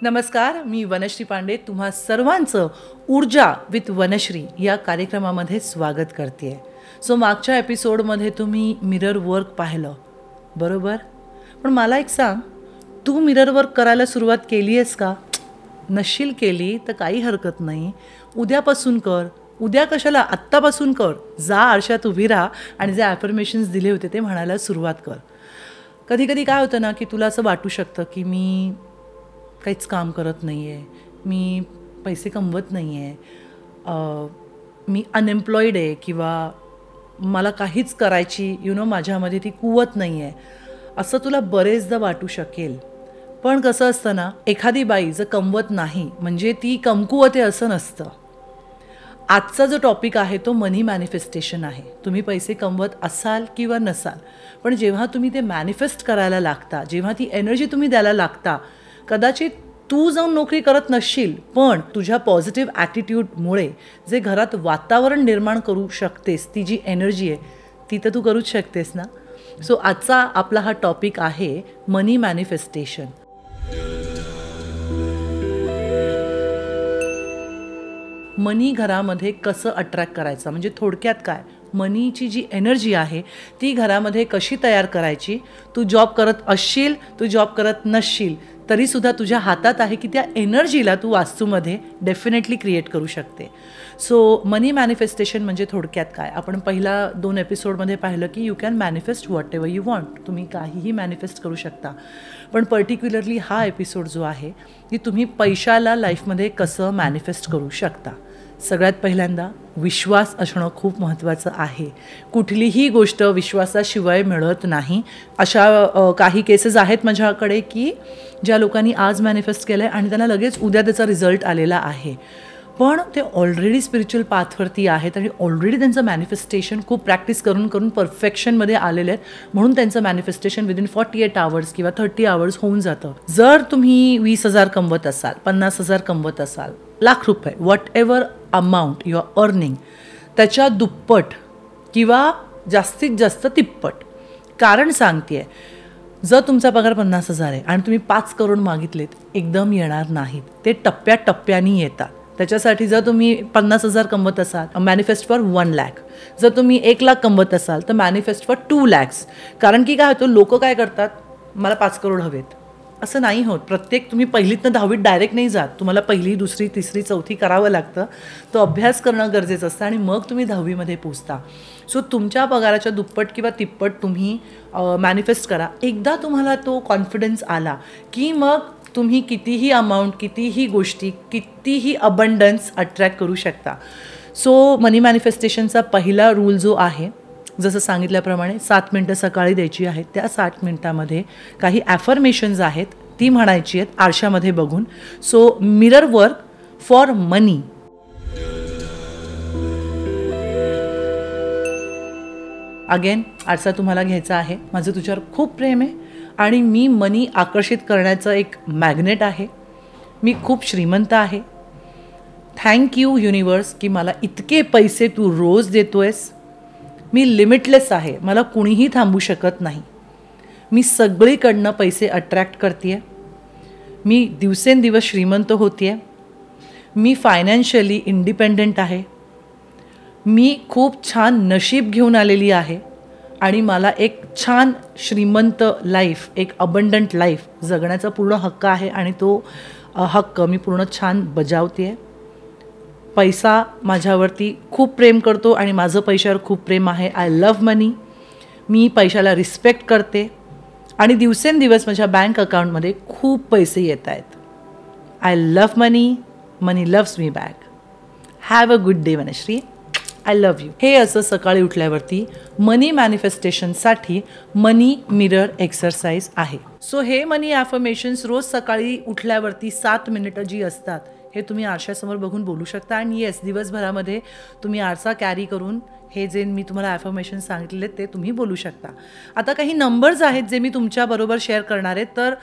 नमस्कार, मी वनश्री पांडे तुम्हा सर्वांचं ऊर्जा विथ वनश्री या कार्यक्रमामध्ये स्वागत करते आहे. सो मागच्या एपिसोडमध्ये तुम्ही मिरर वर्क पाहिलं बरोबर. पण मला एक सांग, तू मिरर वर्क करायला सुरुवात केली आहेस का? नशील केली तर काही हरकत नाही, उद्यापासून कर. उद्या कशाला, आत्तापासून कर. जा आरशात उभी राहा आणि जे ॲफर्मेशन्स दिले होते ते म्हणायला सुरुवात कर. कधी कधी काय होतं ना की तुला असं वाटू शकतं की मी काहीच काम करत नाही आहे, मी पैसे कमवत नाही आहे, मी अनएम्प्लॉईड आहे, किंवा मला काहीच करायची माझ्यामध्ये ती कुवत नाही आहे, असं तुला बरेचदा वाटू शकेल. पण कसं असतं ना, एखादी बाई जर कमवत नाही म्हणजे ती कमकुवत आहे असं नसतं. आजचा जो टॉपिक आहे तो मनी मॅनिफेस्टेशन आहे. तुम्ही पैसे कमवत असाल किंवा नसाल, पण जेव्हा तुम्ही ते मॅनिफेस्ट करायला लागता, जेव्हा ती एनर्जी तुम्ही द्यायला लागता, कदाचित तू जाऊन नोकरी करत नसशील, पण तुझ्या पॉझिटिव्ह ॲटिट्यूडमुळे जे घरात वातावरण निर्माण करू शकतेस, ती जी एनर्जी आहे ती तर तू करूच शकतेस ना. सो आजचा आपला हा टॉपिक आहे मनी मॅनिफेस्टेशन. मनी घरामध्ये कसं अट्रॅक्ट करायचं, म्हणजे थोडक्यात काय, मनीची जी एनर्जी आहे ती घरामध्ये कशी तयार करायची. तू जॉब करत असशील, तू जॉब करत नसशील, तरीसुद्धा तुझ्या हातात आहे की त्या एनर्जीला तू वास्तूमध्ये डेफिनेटली क्रिएट करू शकते. सो मनी मॅनिफेस्टेशन म्हणजे थोडक्यात काय, आपण पहिला 2 एपिसोडमध्ये पाहिलं की you can manifest what ever you want. तुम्ही काहीही मॅनिफेस्ट करू शकता. पण पर्टिक्युलरली हा एपिसोड जो आहे की तुम्ही पैशाला लाईफमध्ये कसं मॅनिफेस्ट करू शकता. सगळ्यात पहिल्यांदा विश्वास असणं खूप महत्त्वाचं आहे. कुठलीही गोष्ट विश्वासाशिवाय मिळत नाही. अशा काही केसेस आहेत माझ्याकडे की ज्या लोकांनी आज मॅनिफेस्ट केलं आहे आणि त्यांना लगेच उद्या त्याचा रिझल्ट आलेला आहे, पण ते ऑलरेडी स्पिरिच्युअल पाथवरती आहेत आणि ऑलरेडी त्यांचं मॅनिफेस्टेशन खूप प्रॅक्टिस करून करून परफेक्शनमध्ये आलेले आहेत, म्हणून त्यांचं मॅनिफेस्टेशन विदिन 48 आवर्स किंवा 30 आवर्स होऊन जातं. जर तुम्ही 20,000 कमवत असाल, 50,000 कमवत असाल, ₹1,00,000, whatever amount you are earning, त्याच्या दुप्पट किंवा जास्तीत जास्त तिप्पट. कारण सांगते आहे, जर तुमचा पगार 50,000 आहे आणि तुम्ही 5 करोड मागितलेत, एकदम येणार नाहीत, ते टप्प्याटप्प्याने येतात. त्याच्यासाठी जर तुम्ही 50,000 कमवत असाल, मॅनिफेस्ट फॉर 1,00,000. जर तुम्ही 1,00,000 कमवत असाल तर मॅनिफेस्ट फॉर 2,00,000. कारण की काय होतं, लोक काय करतात, मला 5 करोड हवेत, असं नाही होत. प्रत्येक तुम्ही 1लीतनं 10वीत डायरेक्ट नाही जात. तुम्हाला 1ली, 2री, 3री, 4थी करावं लागतं. तो अभ्यास करणं गरजेचं असतं आणि मग तुम्ही 10वीमध्ये पोचता. सो तुमच्या पगाराच्या दुप्पट किंवा तिप्पट तुम्ही मॅनिफेस्ट करा. एकदा तुम्हाला तो कॉन्फिडन्स आला की मग तुम्ही कितीही अमाऊंट, कितीही गोष्टी, कितीही अबंडन्स अट्रॅक्ट करू शकता. सो मनी मॅनिफेस्टेशनचा पहिला रूल जो आहे, जसं सांगितल्याप्रमाणे 7 मिनटं सकाळी द्यायची आहेत. त्या 60 मिनटामध्ये काही ॲफर्मेशन्स आहेत, ती म्हणायची आहेत आरशामध्ये बघून. So mirror work for money. Again आरसा तुम्हाला घ्यायचा आहे. माझं तुझ्यावर खूप प्रेम आहे आणि मी मनी आकर्षित करण्याचं एक मॅग्नेट आहे. मी खूप श्रीमंत आहे. थँक यू युनिवर्स की मला इतके पैसे तू रोज देतो आहेस. मी लिमिटलेस आहे, मला कुणीही थांबू शकत नाही. मी सगळीकडनं पैसे अट्रॅक्ट करते आहे. मी दिवसेंदिवस श्रीमंत होते आहे. मी फायनान्शियली इंडिपेंडंट आहे. मी खूप छान नशीब घेऊन आलेली आहे आणि मला एक छान श्रीमंत लाईफ, एक अबंडंट लाईफ जगण्याचा पूर्ण हक्क आहे आणि तो हक्क मी पूर्ण छान बजावते आहे. पैसा माझ्यावरती खूप प्रेम करतो आणि माझं पैशावर खूप प्रेम आहे. आय लव्ह मनी. मी पैशाला रिस्पेक्ट करते आणि दिवसेंदिवस माझ्या बँक अकाउंटमध्ये खूप पैसे येत आहेत. I love money. Money loves me back. Have a good day Vanashree. I love you. हे असं सकाळी उठल्यावरती मनी मॅनिफेस्टेशनसाठी मनी मिरर एक्सरसाइज आहे. सो हे मनी ॲफर्मेशन्स रोज सकाळी उठल्यावरती 7 मिनिटं जी असतात, हे तुम्ही आरशासमोर बघून बोलू शकता. आणि येस, दिवसभरामध्ये तुम्ही आरसा कॅरी करून हे जे मी तुम्हाला ॲफर्मेशन सांगितले ते तुम्ही बोलू शकता. आता काही नंबर्स आहेत जे मी तुमच्याबरोबर शेअर करणार आहे. तर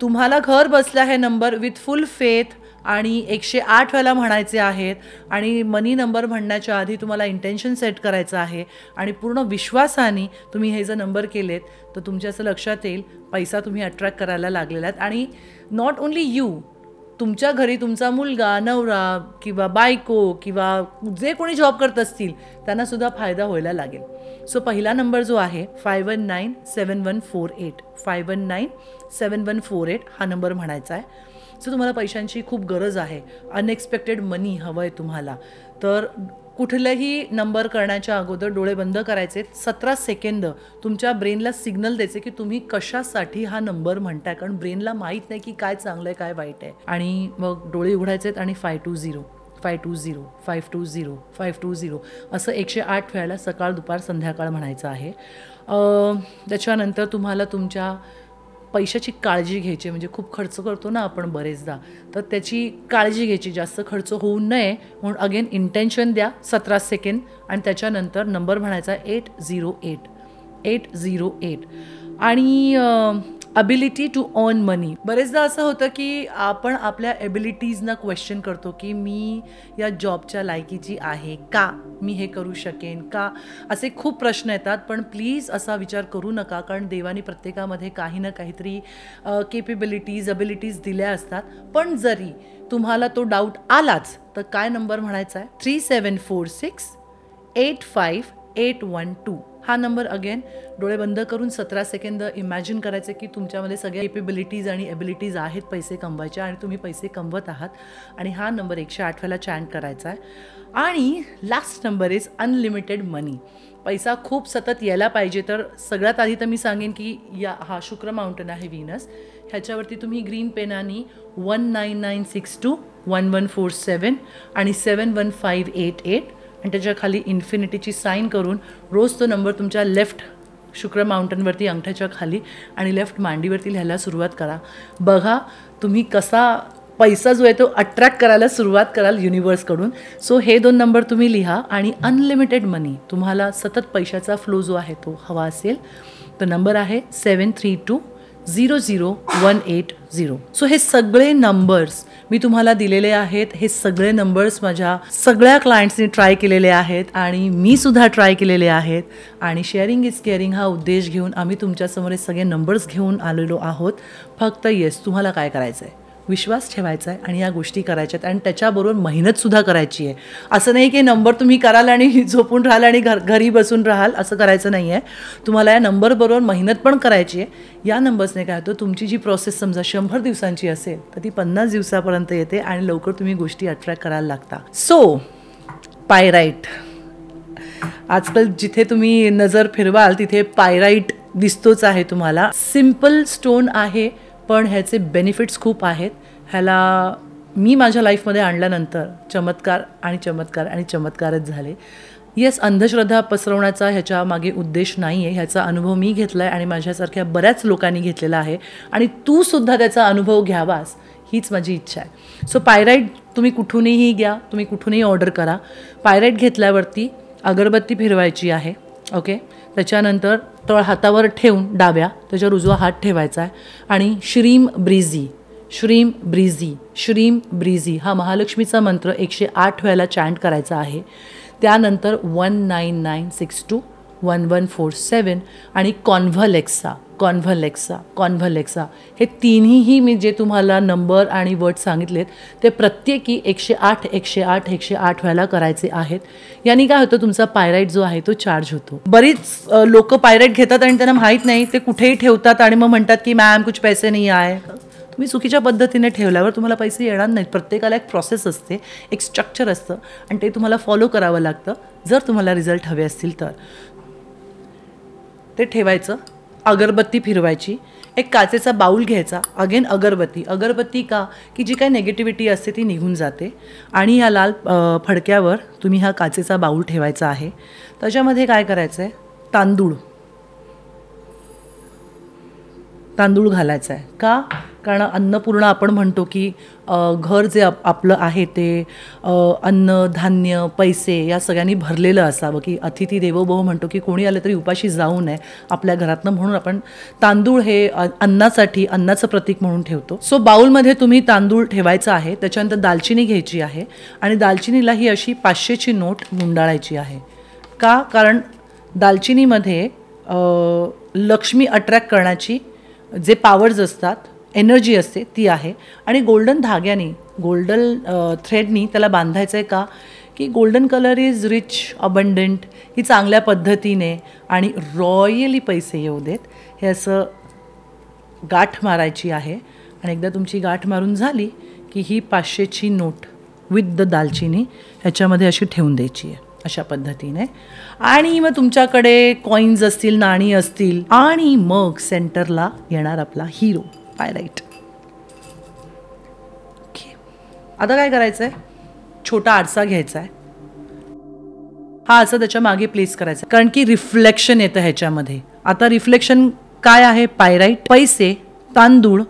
तुम्हाला घर बसल्या हे नंबर विथ फुल फेथ आणि 108 वेळेला म्हणायचे आहेत. आणि मनी नंबर म्हणण्याच्या आधी तुम्हाला इंटेन्शन सेट करायचं आहे आणि पूर्ण विश्वासाने तुम्ही हे जर नंबर केलेत तर तुमच्या असं लक्षात येईल पैसा तुम्ही अट्रॅक्ट करायला लागलेला आहेत. आणि नॉट ओन्ली यू, तुमच्या घरी तुमचा मुलगा, नवरा किंवा बायको किंवा जे कोणी जॉब करत असतील त्यांनासुद्धा फायदा व्हायला लागेल. सो पहिला नंबर जो आहे 519748 519748 हा नंबर म्हणायचा आहे. सो तुम्हाला पैशांची खूप गरज आहे, अनएक्सपेक्टेड मनी हवं आहे तुम्हाला, तर कुठलाही नंबर करण्याच्या अगोदर डोळे बंद करायचे, 17 सेकंद तुमच्या ब्रेनला सिग्नल द्यायचे की तुम्ही कशासाठी हा नंबर म्हणताय, कारण ब्रेनला माहीत नाही की काय चांगलं आहे काय वाईट आहे. आणि मग डोळे उघडायचेत आणि 520 520 520 520 असं 108 वेळेला सकाळ दुपार संध्याकाळ म्हणायचं आहे. त्याच्यानंतर तुम्हाला तुमच्या पैशाची काळजी घ्यायची, म्हणजे खूप खर्च करतो ना आपण बरेचदा, तर त्याची काळजी घ्यायची, जास्त खर्च होऊ नये म्हणून अगेन इंटेन्शन द्या 17 सेकंड आणि त्याच्यानंतर नंबर म्हणायचा 808 808. आणि अबिलिटी टू अर्न मनी. बरेचदा असं होतं की आपण आपल्या एबिलिटीजना क्वेश्चन करतो की मी या जॉबच्या लायकीची आहे का, मी हे करू शकेन का, असे खूप प्रश्न येतात. पण प्लीज असा विचार करू नका, कारण देवाने प्रत्येकामध्ये काही ना काहीतरी केपेबिलिटीज अबिलिटीज दिल्या असतात. पण जरी तुम्हाला तो डाऊट आलाच तर काय नंबर म्हणायचा आहे 3746858112 हा नंबर. अगेन डोळे बंद करून 17 सेकंद इमॅजिन करायचे की तुमच्यामध्ये सगळ्या केपेबिलिटीज आणि एबिलिटीज आहेत पैसे कमवायच्या आणि तुम्ही पैसे कमवत आहात, आणि हा नंबर 108 वेळेला चॅन्ट करायचा आहे. आणि लास्ट नंबर इज अनलिमिटेड मनी. पैसा खूप सतत यायला पाहिजे, तर सगळ्यात आधी तर मी सांगेन की हा शुक्र माउंटन आहे व्हीनस, ह्याच्यावरती तुम्ही ग्रीन पेनानी 19962 1147 आणि 71588 आणि त्याच्या खाली इन्फिनिटीची साईन करून रोज तो नंबर तुमच्या लेफ्ट शुक्र माउंटनवरती अंगठ्याच्या खाली आणि लेफ्ट मांडीवरती लिहायला सुरुवात करा. बघा तुम्ही कसा पैसा जो आहे तो अट्रॅक्ट करायला सुरुवात कराल युनिवर्सकडून. सो हे 2 नंबर तुम्ही लिहा आणि अनलिमिटेड मनी, तुम्हाला सतत पैशाचा फ्लो जो आहे तो हवा असेल तर नंबर आहे 73200180. सो हे सगळे नंबर्स मी तुम्हाला दिलेले आहेत. हे सगळे नंबर्स माझ्या सगळ्या क्लायंट्सनी ट्राय केलेले आहेत आणि मी सुद्धा ट्राय केलेले आहेत. आणि शेअरिंग इज केअरिंग हा उद्देश घेऊन आम्ही तुमच्यासमोर हे सगळे नंबर्स घेऊन आलेलो आहोत. फक्त तुम्हाला काय करायचं आहे, विश्वास ठेवायचा आहे आणि या गोष्टी करायच्या आहेत आणि त्याच्याबरोबर मेहनतसुद्धा करायची आहे. असं नाही की नंबर तुम्ही कराल आणि झोपून राहाल आणि घरी बसून राहाल, असं करायचं नाही आहे. तुम्हाला या नंबरबरोबर मेहनत पण करायची आहे. या नंबर्सने काय होतं, तुमची जी प्रोसेस समजा 100 दिवसांची असेल तर ती 50 दिवसापर्यंत येते आणि लवकर तुम्ही गोष्टी अट्रॅक्ट करायला लागता. सो पायराईट, आजकाल जिथे तुम्ही नजर फिरवाल तिथे पायराईट दिसतोच आहे तुम्हाला. सिम्पल स्टोन आहे पण ह्याचे बेनिफिट्स खूप आहेत. ह्याला मी माझ्या लाईफमध्ये आणल्यानंतर चमत्कार आणि चमत्कार आणि चमत्कारच झाले. येस, अंधश्रद्धा पसरवण्याचा ह्याच्या मागे उद्देश नाही आहे. ह्याचा अनुभव मी घेतला आहे आणि माझ्यासारख्या बऱ्याच लोकांनी घेतलेला आहे आणि तू सुद्धा त्याचा अनुभव घ्यावास हीच माझी इच्छा आहे. सो पायराईट तुम्ही कुठूनही घ्या, तुम्ही कुठूनही ऑर्डर करा. पायराईट घेतल्यावरती अगरबत्ती फिरवायची आहे. ओके, त्याच्यानंतर तळ हातावर ठेवून डाव्या त्याच्यावर उजवा हात ठेवायचा आहे आणि श्रीम ब्रीझी श्रीम ब्रीझी श्रीम ब्रीझी हा महालक्ष्मीचा मंत्र 108 वेळेला चॅन्ट करायचा आहे. त्यानंतर 19962 1147 आणि कॉन्व्हलेक्सा कॉन्व्हलेक्सा कॉन्व्हलेक्सा हे तिन्हीही मी जे तुम्हाला नंबर आणि वर्ड सांगितलेत ते प्रत्येकी 108 108 108 वेळेला करायचे आहेत. याने काय होतं, तुमचा पायराईट जो आहे तो चार्ज होतो. बरीच लोक पायराईट घेतात आणि त्यांना माहीत नाही, ते कुठेही ठेवतात आणि मग म्हणतात की मॅम कुछ पैसे नाही आहे. तुम्ही चुकीच्या पद्धतीने ठेवल्यावर तुम्हाला पैसे येणार नाहीत. प्रत्येकाला एक प्रोसेस असते, एक स्ट्रक्चर असतं आणि ते तुम्हाला फॉलो करावं लागतं जर तुम्हाला रिझल्ट हवे असतील तर. ते ठेवायचं, अगरबत्ती फिरवायची, एक काचेचा बाऊल घ्यायचा, अगेन अगरबत्ती. अगरबत्ती का की जी काही नेगेटिव्हिटी असते ती निघून जाते. आणि या लाल फडक्यावर तुम्ही हा काचेचा बाऊल ठेवायचा आहे. त्याच्यामध्ये काय करायचं आहे, तांदूळ घालायचा आहे. का? कारण अन्नपूर्णा आपण म्हणतो की घर जे आपलं आहे ते अन्न धान्य पैसे या सगळ्यांनी भरलेलं असावं, की अतिथी देवो भव म्हणतो की कोणी आलं तरी उपाशी जाऊ नये आपल्या घरातनं, म्हणून आपण तांदूळ हे अन्नासाठी अन्नाचं प्रतीक म्हणून ठेवतो. सो बाऊलमध्ये तुम्ही तांदूळ ठेवायचं आहे. त्याच्यानंतर दालचिनी घ्यायची आहे आणि दालचिनीला ही अशी 500ची नोट गुंडाळायची आहे. का? कारण दालचिनीमध्ये लक्ष्मी अट्रॅक्ट करण्याची जे पॉवर्स असतात एनर्जी असते ती आहे. आणि गोल्डन धाग्याने, गोल्डन थ्रेडनी त्याला बांधायचं आहे का, की golden colour is rich, abundant, ही चांगल्या पद्धतीने आणि रॉयली पैसे येऊ देत, हे असं गाठ मारायची आहे. आणि एकदा तुमची गाठ मारून झाली की ही 500ची नोट विथ द दालचिनी ह्याच्यामध्ये अशी ठेवून द्यायची आहे अशा पद्धतीने. आणि मग तुमच्याकडे कॉईन्स असतील, नाणी असतील, आणि मग सेंटरला येणार आपला हिरो पायराईट. ओके, आता काय करायचं आहे, छोटा आरसा घ्यायचा आहे. हा आरसा त्याच्या मागे प्लेस करायचा, कारण की रिफ्लेक्शन येतं ह्याच्यामध्ये. आता रिफ्लेक्शन काय आहे, पायराईट, पैसे, तांदूळ,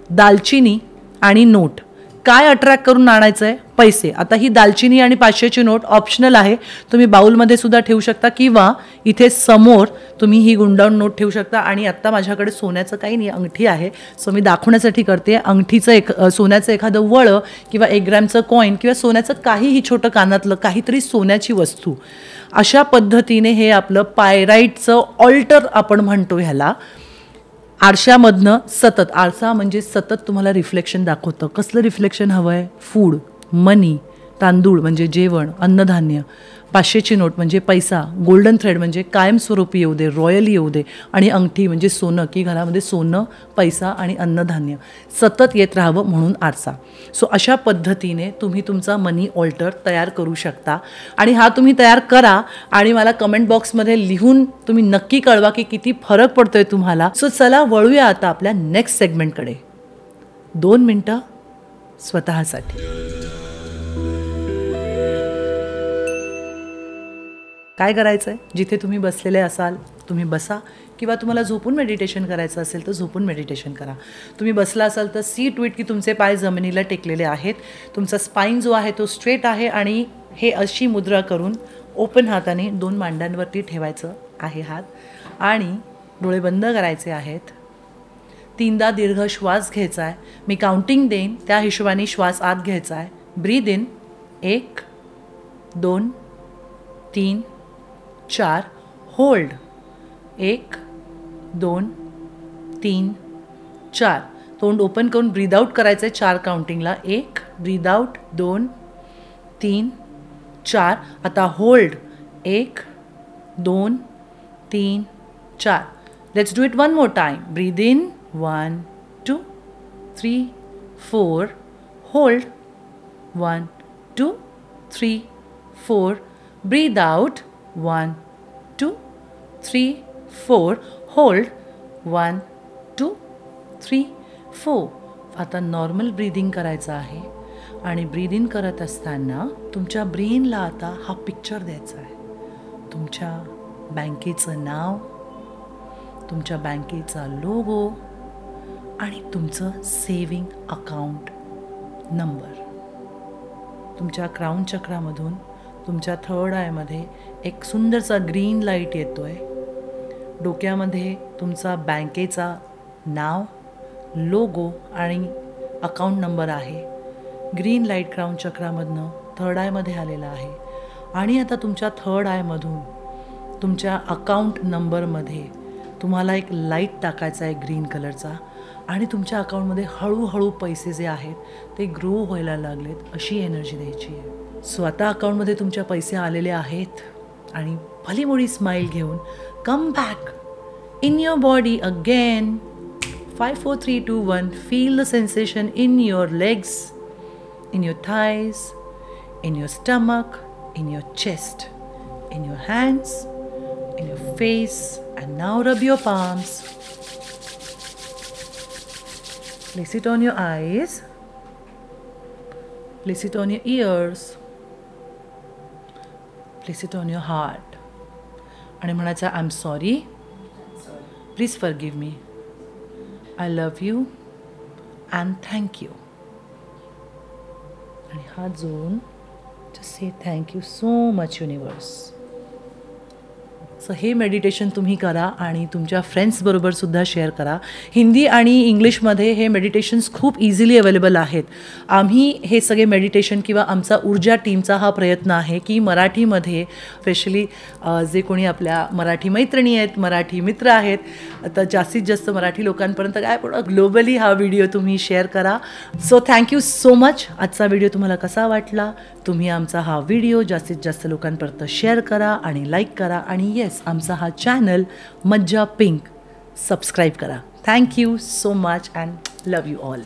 दालचिनी आणि नोट. काय अट्रॅक्ट करून आणायचं आहे, पैसे. आता ही दालचिनी आणि 500ची नोट ऑप्शनल आहे, तुम्ही बाउलमध्ये सुद्धा ठेवू शकता किंवा इथे समोर तुम्ही ही गुंडाळून नोट ठेवू शकता. आणि आत्ता माझ्याकडे सोन्याचं काही नाही, अंगठी आहे, सो मी दाखवण्यासाठी करते. अंगठीचं सोन्याचं एखादं वळं किंवा 1 ग्रॅमचं कॉईन किंवा सोन्याचं काहीही छोटं कानातलं काहीतरी सोन्याची वस्तू, अशा पद्धतीने हे आपलं पायराईटचं ऑल्टर आपण म्हणतो ह्याला. आरशामधनं सतत, आरसा म्हणजे सतत तुम्हाला रिफ्लेक्शन दाखवतं. कसलं रिफ्लेक्शन हवं आहे, फूड, मनी, तांदूळ म्हणजे जेवण, अन्नधान्य, 500ची नोट म्हणजे पैसा, गोल्डन थ्रेड म्हणजे कायमस्वरूपी येऊ दे, रॉयली येऊ दे, आणि अंगठी म्हणजे सोनं, की घरामध्ये सोनं, पैसा आणि अन्नधान्य सतत येत राहावं म्हणून आरसा. सो अशा पद्धतीने तुम्ही तुमचा मनी ऑल्टर तयार करू शकता. आणि हा तुम्ही तयार करा आणि मला कमेंट बॉक्समध्ये लिहून तुम्ही नक्की कळवा की किती फरक पडतोय तुम्हाला. सो चला वळूया आता आपल्या नेक्स्ट सेगमेंटकडे. 2 मिनटं स्वतःसाठी. काय करायचं आहे, जिथे तुम्ही बसलेले असाल तुम्ही बसा, किंवा तुम्हाला झोपून मेडिटेशन करायचं असेल तर झोपून मेडिटेशन करा. तुम्ही बसला असाल तर सीट विट, की तुमचे पाय जमिनीला टेकलेले आहेत, तुमचा स्पाईन जो आहे तो स्ट्रेट आहे, आणि हे अशी मुद्रा करून ओपन हाताने 2 मांड्यांवरती ठेवायचं आहे हात, आणि डोळे बंद करायचे आहेत. 3दा दीर्घ श्वास घ्यायचा आहे. मी काउंटिंग देईन, त्या हिशोबाने श्वास आत घ्यायचा आहे. Breathe in, 1 2 3 4, hold, 1 2 3 4. तोंड ओपन करून ब्रीद आउट करायचं आहे 4 काउंटिंगला. 1, ब्रीद आउट, 2 3 4. आता hold, 1 2 3 4. Let's do it one more time. Breathe in, 1 2 3 4, hold, 1 2 3 4. Breathe out, 1 2 3 4, hold, 1 2 3 4. आता नॉर्मल ब्रीदिंग करायचं आहे. आणि ब्रीद इन करत असताना तुमच्या ब्रेनला आता हा पिक्चर द्यायचा आहे, तुमच्या बँकेचं नाव, तुमच्या बँकेचा लोगो आणि तुमचं सेविंग अकाउंट नंबर. तुमच्या क्राउन चक्रामधून तुमच्या 3rd आयमध्ये एक सुंदरसा ग्रीन लाईट येतो आहे. डोक्यामध्ये तुमचा बँकेचा नाव, लोगो आणि अकाउंट नंबर आहे. ग्रीन लाईट क्राउन चक्रामधनं 3rd आयमध्ये आलेला आहे. आणि आता तुमच्या 3rd आयमधून तुमच्या अकाउंट नंबरमध्ये तुम्हाला एक लाईट टाकायचा आहे ग्रीन कलरचा, आणि तुमच्या अकाउंटमध्ये हळूहळू पैसे जे आहेत ते ग्रो व्हायला लागलेत, अशी एनर्जी द्यायची आहे. स्वतः अकाउंटमध्ये तुमच्या पैसे आलेले आहेत, आणि भलीमोठी स्माईल घेऊन come back in your body again. 5 4 3 2 1. Feel the sensation in your legs, in your thighs, in your stomach, in your chest, in your hands, in your face, and now rub your palms. Place it on your eyes, place it on your ears, place it on your heart. आणि म्हणायचं, I'm sorry, please forgive me, I love you and thank you. आणि हात जोडून just say thank you so much universe. So हे meditation तुम्ही करा आणि तुमच्या फ्रेंड्सबरोबरसुद्धा शेअर करा. हिंदी आणि इंग्लिशमध्ये हे मेडिटेशन्स खूप इझिली अवेलेबल आहेत. आम्ही हे सगळे मेडिटेशन किंवा आमचा ऊर्जा टीमचा हा प्रयत्न आहे की मराठीमध्ये स्पेशली जे कोणी आपल्या मराठी मैत्रिणी आहेत, मराठी मित्र आहेत, तर जास्तीत जास्त मराठी लोकांपर्यंत काय पण ग्लोबली हा व्हिडिओ तुम्ही शेअर करा. So thank you so much. आजचा व्हिडिओ तुम्हाला कसा वाटला? तुम्ही आमचा हा व्हिडिओ जास्तीत जास्त लोकांपर्यंत शेअर करा आणि लाईक करा आणि येस, आमचा हा चॅनल मज्जा पिंक सबस्क्राईब करा. Thank you so much and love you all.